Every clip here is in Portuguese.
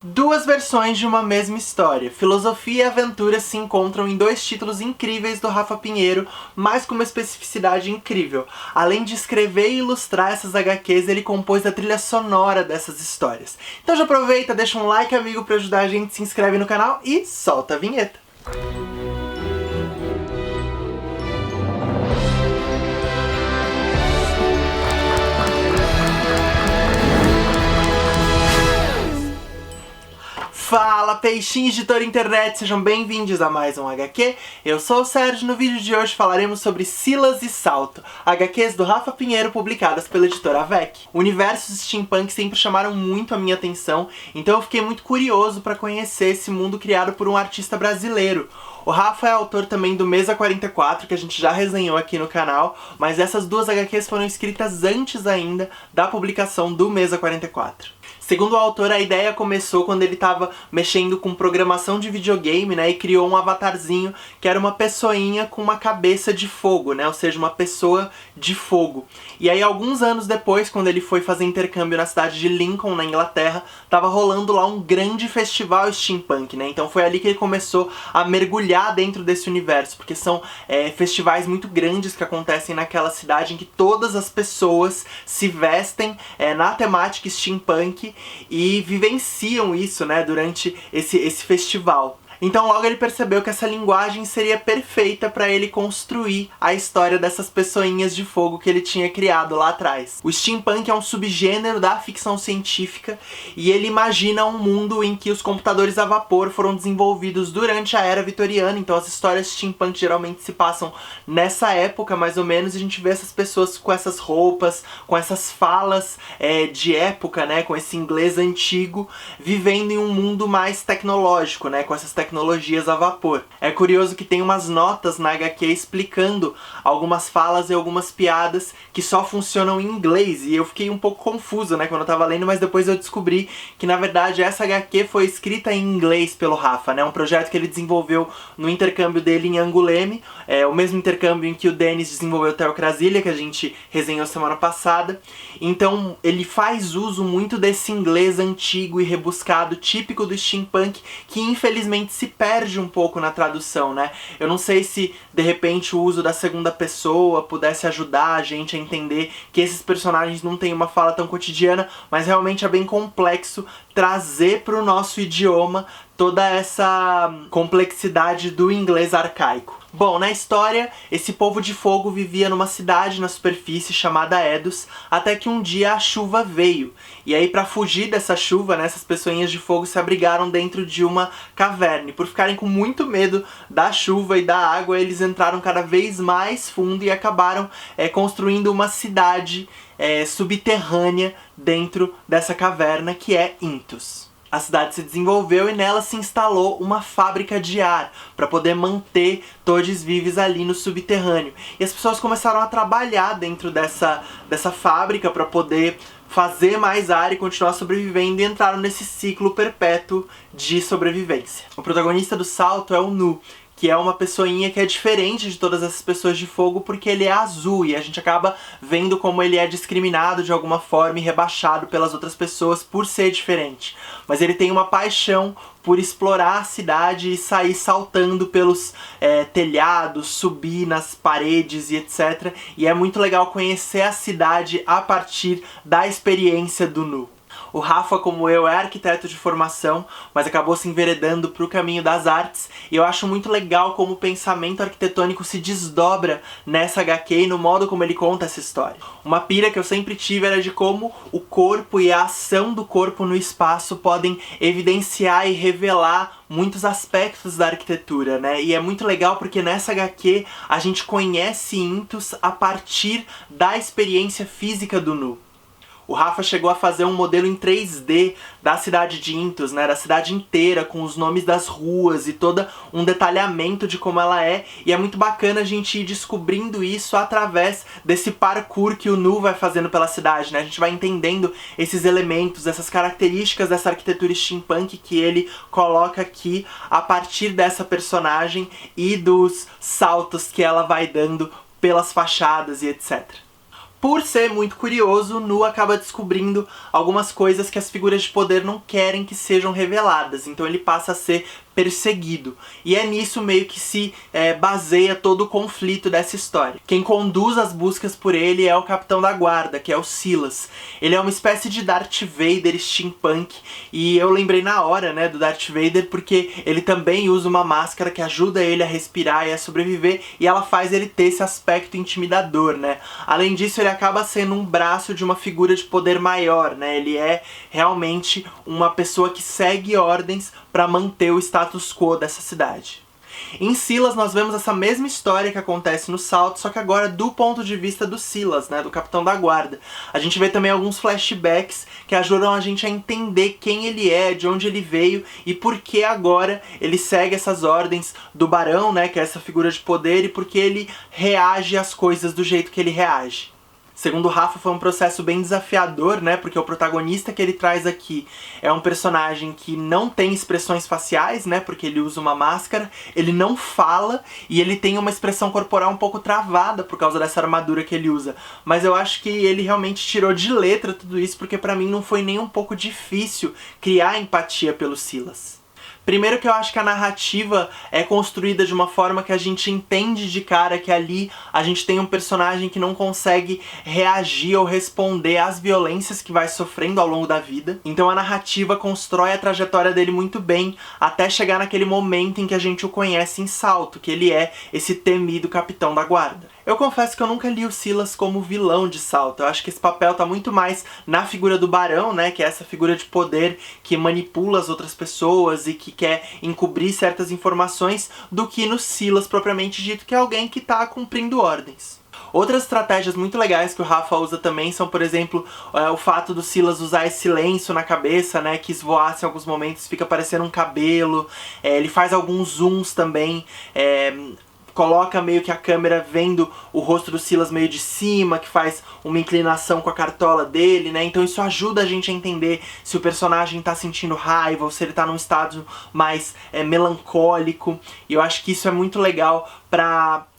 Duas versões de uma mesma história. Filosofia e aventura se encontram em dois títulos incríveis do Rafa Pinheiro, mas com uma especificidade incrível. Além de escrever e ilustrar essas HQs, ele compôs a trilha sonora dessas histórias. Então já aproveita, deixa um like, amigo, pra ajudar a gente, se inscreve no canal e solta a vinheta. Fala, peixinhos de toda a internet, sejam bem-vindos a mais um HQ. Eu sou o Sérgio, no vídeo de hoje falaremos sobre Silas e Salto, HQs do Rafa Pinheiro publicadas pela editora AVEC. Universos steampunk sempre chamaram muito a minha atenção, então eu fiquei muito curioso para conhecer esse mundo criado por um artista brasileiro. O Rafa é autor também do Mesa 44, que a gente já resenhou aqui no canal, mas essas duas HQs foram escritas antes ainda da publicação do Mesa 44. Segundo o autor, a ideia começou quando ele estava mexendo com programação de videogame, né, e criou um avatarzinho que era uma pessoinha com uma cabeça de fogo, né, ou seja, uma pessoa de fogo. E aí, alguns anos depois, quando ele foi fazer intercâmbio na cidade de Lincoln, na Inglaterra, estava rolando lá um grande festival steampunk, né, então foi ali que ele começou a mergulhar dentro desse universo, porque são festivais muito grandes que acontecem naquela cidade em que todas as pessoas se vestem na temática steampunk e vivenciam isso, né, durante esse festival. Então logo ele percebeu que essa linguagem seria perfeita para ele construir a história dessas pessoinhas de fogo que ele tinha criado lá atrás. O steampunk é um subgênero da ficção científica e ele imagina um mundo em que os computadores a vapor foram desenvolvidos durante a era vitoriana, então as histórias steampunk geralmente se passam nessa época mais ou menos, e a gente vê essas pessoas com essas roupas, com essas falas de época, né, com esse inglês antigo, vivendo em um mundo mais tecnológico, né, com essas tecnologias a vapor. É curioso que tem umas notas na HQ explicando algumas falas e algumas piadas que só funcionam em inglês, e eu fiquei um pouco confuso, né, quando eu tava lendo, mas depois eu descobri que na verdade essa HQ foi escrita em inglês pelo Rafa, né, um projeto que ele desenvolveu no intercâmbio dele em Angoulême, o mesmo intercâmbio em que o Denis desenvolveu Teocrasília, que a gente resenhou semana passada. Então ele faz uso muito desse inglês antigo e rebuscado, típico do steampunk, que infelizmente se perde um pouco na tradução, né? Eu não sei se, de repente, o uso da segunda pessoa pudesse ajudar a gente a entender que esses personagens não têm uma fala tão cotidiana, mas realmente é bem complexo trazer para o nosso idioma toda essa complexidade do inglês arcaico. Bom, na história, esse povo de fogo vivia numa cidade na superfície chamada Edos, até que um dia a chuva veio. E aí, para fugir dessa chuva, né, essas pessoinhas de fogo se abrigaram dentro de uma caverna. E por ficarem com muito medo da chuva e da água, eles entraram cada vez mais fundo e acabaram construindo uma cidade subterrânea dentro dessa caverna, que é Intus. A cidade se desenvolveu e nela se instalou uma fábrica de ar para poder manter todos vivos ali no subterrâneo. E as pessoas começaram a trabalhar dentro dessa fábrica para poder fazer mais ar e continuar sobrevivendo, e entraram nesse ciclo perpétuo de sobrevivência. O protagonista do Salto é o Nu, que é uma pessoinha que é diferente de todas essas pessoas de fogo porque ele é azul, e a gente acaba vendo como ele é discriminado de alguma forma e rebaixado pelas outras pessoas por ser diferente. Mas ele tem uma paixão por explorar a cidade e sair saltando pelos telhados, subir nas paredes e etc. E é muito legal conhecer a cidade a partir da experiência do Nu. O Rafa, como eu, é arquiteto de formação, mas acabou se enveredando para o caminho das artes, e eu acho muito legal como o pensamento arquitetônico se desdobra nessa HQ e no modo como ele conta essa história. Uma pira que eu sempre tive era de como o corpo e a ação do corpo no espaço podem evidenciar e revelar muitos aspectos da arquitetura, né? E é muito legal porque nessa HQ a gente conhece Intus a partir da experiência física do Nu. O Rafa chegou a fazer um modelo em 3D da cidade de Intus, né, da cidade inteira, com os nomes das ruas e todo um detalhamento de como ela é, e é muito bacana a gente ir descobrindo isso através desse parkour que o Nu vai fazendo pela cidade, né? A gente vai entendendo esses elementos, essas características dessa arquitetura steampunk que ele coloca aqui a partir dessa personagem e dos saltos que ela vai dando pelas fachadas e etc. Por ser muito curioso, Nu acaba descobrindo algumas coisas que as figuras de poder não querem que sejam reveladas, então ele passa a ser perseguido. E é nisso meio que se baseia todo o conflito dessa história. Quem conduz as buscas por ele é o capitão da guarda, que é o Silas. Ele é uma espécie de Darth Vader steampunk, e eu lembrei na hora, né, do Darth Vader, porque ele também usa uma máscara que ajuda ele a respirar e a sobreviver, e ela faz ele ter esse aspecto intimidador, né. Além disso, ele acaba sendo um braço de uma figura de poder maior, né, ele é realmente uma pessoa que segue ordens para manter o status quo dessa cidade. Em Silas nós vemos essa mesma história que acontece no Salto, só que agora do ponto de vista do Silas, né, do capitão da guarda. A gente vê também alguns flashbacks que ajudam a gente a entender quem ele é, de onde ele veio e por que agora ele segue essas ordens do Barão, né, que é essa figura de poder, e por que ele reage às coisas do jeito que ele reage. Segundo o Rafa, foi um processo bem desafiador, né? Porque o protagonista que ele traz aqui é um personagem que não tem expressões faciais, né? Porque ele usa uma máscara, ele não fala e ele tem uma expressão corporal um pouco travada por causa dessa armadura que ele usa. Mas eu acho que ele realmente tirou de letra tudo isso, porque pra mim não foi nem um pouco difícil criar empatia pelo Silas. Primeiro que eu acho que a narrativa é construída de uma forma que a gente entende de cara que ali a gente tem um personagem que não consegue reagir ou responder às violências que vai sofrendo ao longo da vida. Então a narrativa constrói a trajetória dele muito bem até chegar naquele momento em que a gente o conhece em Salto, que ele é esse temido capitão da guarda. Eu confesso que eu nunca li o Silas como vilão de Salto. Eu acho que esse papel tá muito mais na figura do Barão, né, que é essa figura de poder que manipula as outras pessoas e que quer encobrir certas informações, do que no Silas propriamente dito, que é alguém que tá cumprindo ordens. Outras estratégias muito legais que o Rafa usa também são, por exemplo, o fato do Silas usar esse lenço na cabeça, né, que esvoaça em alguns momentos, fica parecendo um cabelo. Ele faz alguns zooms também, coloca meio que a câmera vendo o rosto do Silas meio de cima, que faz uma inclinação com a cartola dele, né? Então isso ajuda a gente a entender se o personagem tá sentindo raiva ou se ele tá num estado mais melancólico. E eu acho que isso é muito legal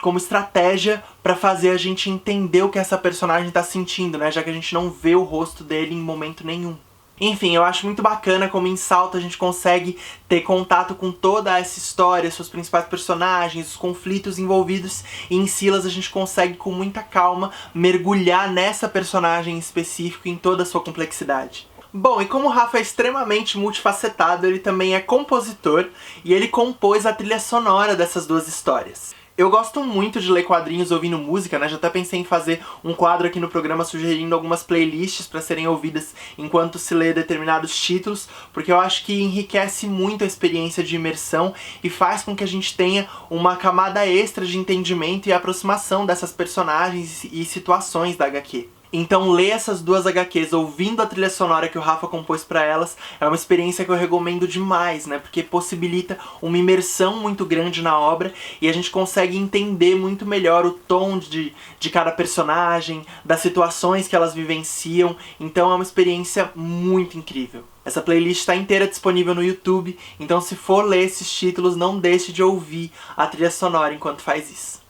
como estratégia pra fazer a gente entender o que essa personagem tá sentindo, né? Já que a gente não vê o rosto dele em momento nenhum. Enfim, eu acho muito bacana como em Salto a gente consegue ter contato com toda essa história, seus principais personagens, os conflitos envolvidos, e em Silas a gente consegue com muita calma mergulhar nessa personagem em específico em toda a sua complexidade. Bom, e como o Rafa é extremamente multifacetado, ele também é compositor e ele compôs a trilha sonora dessas duas histórias. Eu gosto muito de ler quadrinhos ouvindo música, né? Já até pensei em fazer um quadro aqui no programa sugerindo algumas playlists para serem ouvidas enquanto se lê determinados títulos, porque eu acho que enriquece muito a experiência de imersão e faz com que a gente tenha uma camada extra de entendimento e aproximação dessas personagens e situações da HQ. Então ler essas duas HQs ouvindo a trilha sonora que o Rafa compôs pra elas é uma experiência que eu recomendo demais, né? Porque possibilita uma imersão muito grande na obra e a gente consegue entender muito melhor o tom de cada personagem, das situações que elas vivenciam. Então é uma experiência muito incrível. Essa playlist está inteira disponível no YouTube, então se for ler esses títulos, não deixe de ouvir a trilha sonora enquanto faz isso.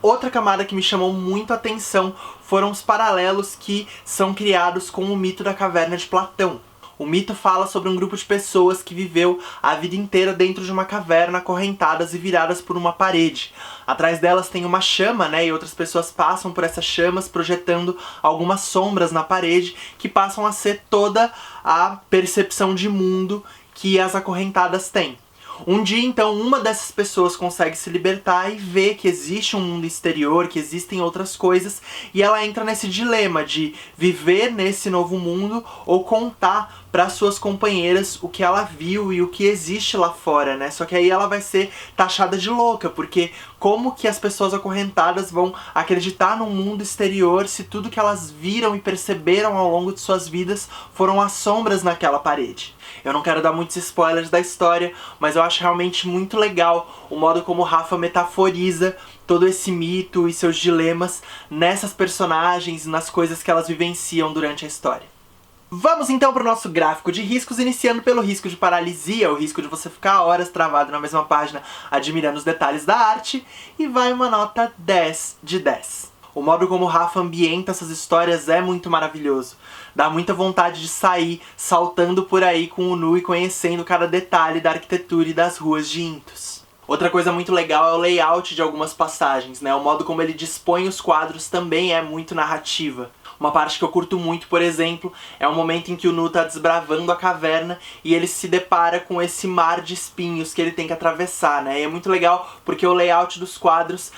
Outra camada que me chamou muito a atenção foram os paralelos que são criados com o mito da caverna de Platão. O mito fala sobre um grupo de pessoas que viveu a vida inteira dentro de uma caverna, acorrentadas e viradas por uma parede. Atrás delas tem uma chama, né, e outras pessoas passam por essas chamas projetando algumas sombras na parede que passam a ser toda a percepção de mundo que as acorrentadas têm. Um dia, então, uma dessas pessoas consegue se libertar e vê que existe um mundo exterior, que existem outras coisas, e ela entra nesse dilema de viver nesse novo mundo ou contar para suas companheiras o que ela viu e o que existe lá fora, né? Só que aí ela vai ser taxada de louca, porque como que as pessoas acorrentadas vão acreditar num mundo exterior se tudo que elas viram e perceberam ao longo de suas vidas foram as sombras naquela parede? Eu não quero dar muitos spoilers da história, mas eu acho realmente muito legal o modo como o Rafa metaforiza todo esse mito e seus dilemas nessas personagens e nas coisas que elas vivenciam durante a história. Vamos então para o nosso gráfico de riscos, iniciando pelo risco de paralisia, o risco de você ficar horas travado na mesma página admirando os detalhes da arte, e vai uma nota 10 de 10. O modo como o Rafa ambienta essas histórias é muito maravilhoso. Dá muita vontade de sair saltando por aí com o Nu e conhecendo cada detalhe da arquitetura e das ruas de Intos. Outra coisa muito legal é o layout de algumas passagens, né? O modo como ele dispõe os quadros também é muito narrativa. Uma parte que eu curto muito, por exemplo, é o momento em que o Nu tá desbravando a caverna e ele se depara com esse mar de espinhos que ele tem que atravessar, né? E é muito legal porque o layout dos quadros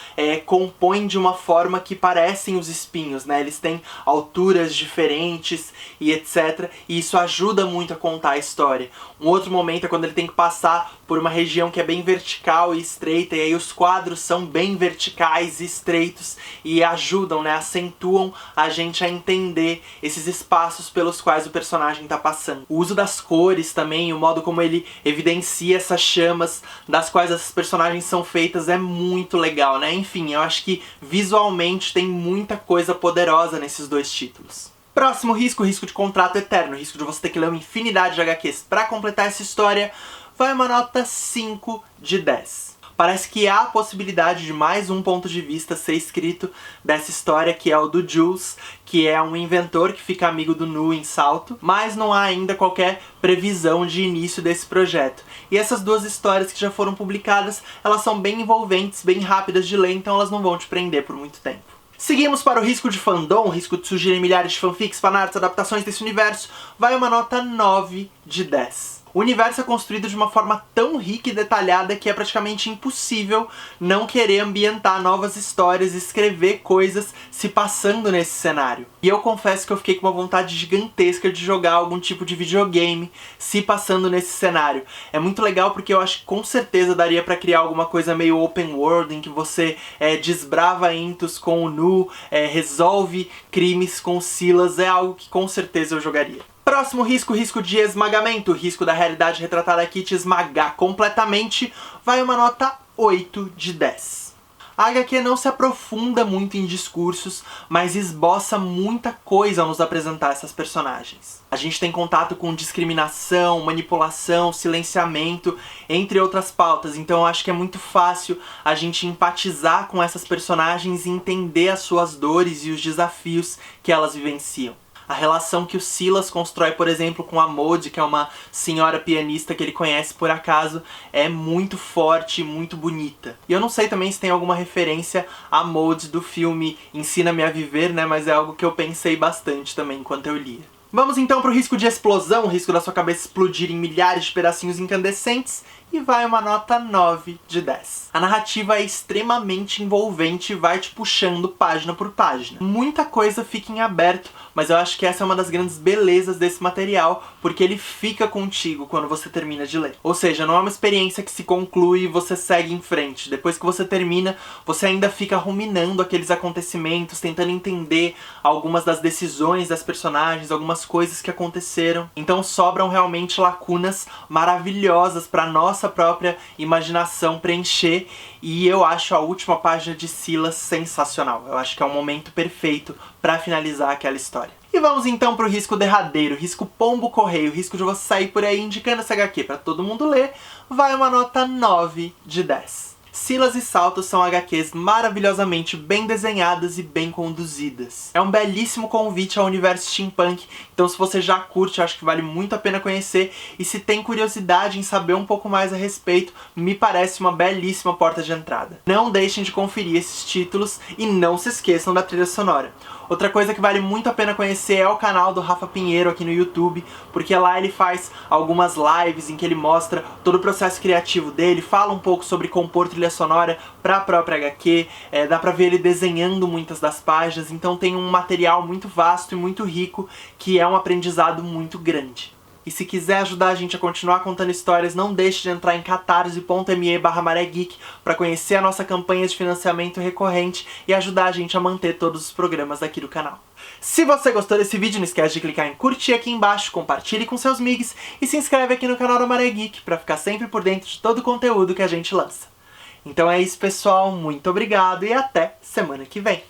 compõe de uma forma que parecem os espinhos, né? Eles têm alturas diferentes e etc. E isso ajuda muito a contar a história. Um outro momento é quando ele tem que passar por uma região que é bem vertical e estreita, e aí os quadros são bem verticais e estreitos e ajudam, né? Acentuam a gente a entender esses espaços pelos quais o personagem está passando. O uso das cores também, o modo como ele evidencia essas chamas das quais essas personagens são feitas é muito legal, né? Enfim, eu acho que visualmente tem muita coisa poderosa nesses dois títulos. Próximo risco, risco de contrato eterno, risco de você ter que ler uma infinidade de HQs para completar essa história, vai uma nota 5 de 10. Parece que há a possibilidade de mais um ponto de vista ser escrito dessa história, que é o do Jules, que é um inventor que fica amigo do Nu em Salto, mas não há ainda qualquer previsão de início desse projeto. E essas duas histórias que já foram publicadas, elas são bem envolventes, bem rápidas de ler, então elas não vão te prender por muito tempo. Seguimos para o risco de fandom, o risco de surgirem milhares de fanfics, fanarts, adaptações desse universo, vai uma nota 9 de 10. O universo é construído de uma forma tão rica e detalhada que é praticamente impossível não querer ambientar novas histórias e escrever coisas se passando nesse cenário. E eu confesso que eu fiquei com uma vontade gigantesca de jogar algum tipo de videogame se passando nesse cenário. É muito legal porque eu acho que com certeza daria pra criar alguma coisa meio open world, em que você desbrava Intos com o Nu, resolve crimes com o Silas, é algo que com certeza eu jogaria. Próximo risco, risco de esmagamento, risco da realidade retratada aqui te esmagar completamente, vai uma nota 8 de 10. A HQ não se aprofunda muito em discursos, mas esboça muita coisa ao nos apresentar essas personagens. A gente tem contato com discriminação, manipulação, silenciamento, entre outras pautas, então eu acho que é muito fácil a gente empatizar com essas personagens e entender as suas dores e os desafios que elas vivenciam. A relação que o Silas constrói, por exemplo, com a Maud, que é uma senhora pianista que ele conhece por acaso, é muito forte e muito bonita. E eu não sei também se tem alguma referência à Maud do filme Ensina-me a Viver, né? Mas é algo que eu pensei bastante também enquanto eu lia. Vamos então pro risco de explosão, o risco da sua cabeça explodir em milhares de pedacinhos incandescentes, e vai uma nota 9 de 10. A narrativa é extremamente envolvente e vai te puxando página por página. Muita coisa fica em aberto, mas eu acho que essa é uma das grandes belezas desse material, porque ele fica contigo quando você termina de ler. Ou seja, não é uma experiência que se conclui e você segue em frente. Depois que você termina, você ainda fica ruminando aqueles acontecimentos, tentando entender algumas das decisões das personagens, algumas coisas que aconteceram. Então sobram realmente lacunas maravilhosas para nossa própria imaginação preencher, e eu acho a última página de Silas sensacional. Eu acho que é um momento perfeito para finalizar aquela história. E vamos então pro risco derradeiro, risco pombo correio, risco de você sair por aí indicando essa HQ para todo mundo ler, vai uma nota 9 de 10. Silas e Salto são HQs maravilhosamente bem desenhadas e bem conduzidas. É um belíssimo convite ao universo steampunk, então se você já curte, acho que vale muito a pena conhecer, e se tem curiosidade em saber um pouco mais a respeito, me parece uma belíssima porta de entrada. Não deixem de conferir esses títulos e não se esqueçam da trilha sonora. Outra coisa que vale muito a pena conhecer é o canal do Rafa Pinheiro aqui no YouTube, porque lá ele faz algumas lives em que ele mostra todo o processo criativo dele, fala um pouco sobre compor trilha sonora para a própria HQ, dá pra ver ele desenhando muitas das páginas, então tem um material muito vasto e muito rico que é um aprendizado muito grande. E se quiser ajudar a gente a continuar contando histórias, não deixe de entrar em catarse.me/maregeek para conhecer a nossa campanha de financiamento recorrente e ajudar a gente a manter todos os programas daqui do canal. Se você gostou desse vídeo, não esquece de clicar em curtir aqui embaixo, compartilhe com seus migs e se inscreve aqui no canal da Maregeek para ficar sempre por dentro de todo o conteúdo que a gente lança. Então é isso, pessoal, muito obrigado e até semana que vem!